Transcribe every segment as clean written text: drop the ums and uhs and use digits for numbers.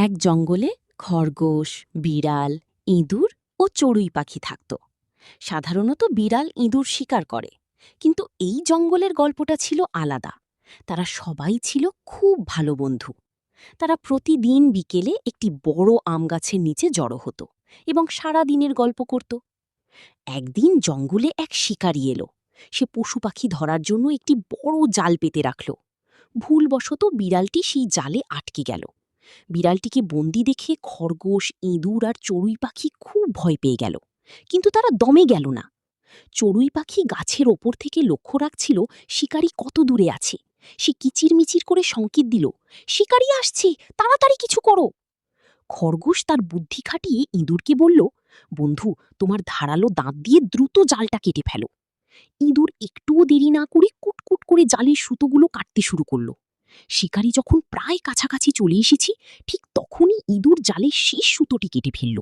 এক জঙ্গলে খরগোশ, বিড়াল, ইঁদুর ও চড়ুই পাখি থাকত। সাধারণত বিড়াল ইঁদুর শিকার করে, কিন্তু এই জঙ্গলের গল্পটা ছিল আলাদা। তারা সবাই ছিল খুব ভালো বন্ধু। তারা প্রতিদিন বিকেলে একটি বড় আম গাছের নিচে জড়ো হতো এবং সারা দিনের গল্প করত। একদিন জঙ্গলে এক শিকারী এলো। সে পশু পাখি ধরার জন্য একটি বড় জাল পেতে রাখল। ভুলবশত বিড়ালটি সেই জালে আটকে গেল। বিড়ালটিকে বন্দি দেখে খরগোশ, ইঁদুর আর চড়ুই পাখি খুব ভয় পেয়ে গেল, কিন্তু তারা দমে গেল না। চড়ুই পাখি গাছের ওপর থেকে লক্ষ্য রাখছিল শিকারী কত দূরে আছে। সে কিচিরমিচির করে সংকেত দিল, শিকারী আসছে, তাড়াতাড়ি কিছু করো। খরগোশ তার বুদ্ধি খাটিয়ে ইঁদুরকে বলল, বন্ধু, তোমার ধারালো দাঁত দিয়ে দ্রুত জালটা কেটে ফেলো। ইঁদুর একটুও দেরি না করে কুটকুট করে জালের সুতোগুলো কাটতে শুরু করলো। শিকারী যখন প্রায় কাছাকাছি চলে এসেছি, ঠিক তখনই ইঁদুর জালের শেষ সুতোটি কেটে ফেলল।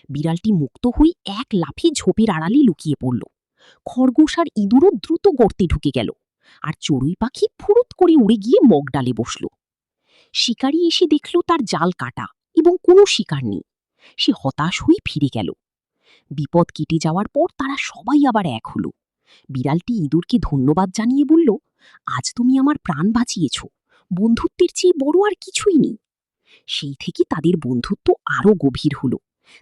বিড়ালটি মুক্ত হয়ে এক লাফে ঝোপের আড়ালে লুকিয়ে পড়ল। খরগোশ আর ইঁদুরও দ্রুত গর্তে ঢুকে গেল, আর চড়ুই পাখি ফুরুত করে উড়ে গিয়ে মগডালে বসল। শিকারী এসে দেখল তার জাল কাটা এবং কোনো শিকার নেই। সে হতাশ হয়ে ফিরে গেল। বিপদ কেটে যাওয়ার পর তারা সবাই আবার এক হলো। বিড়ালটি ইঁদুরকে ধন্যবাদ জানিয়ে বলল, আজ তুমি আমার প্রাণ বাঁচিয়েছ, বন্ধুত্বের চেয়ে বড় আর কিছুই নেই। সেই থেকে তাদের বন্ধুত্ব আরো গভীর হলো।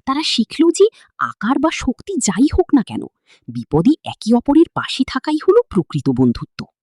তারা শিখল যে আকার বা শক্তি যাই হোক না কেন, বিপদে একে অপরের পাশে থাকাই হলো প্রকৃত বন্ধুত্ব।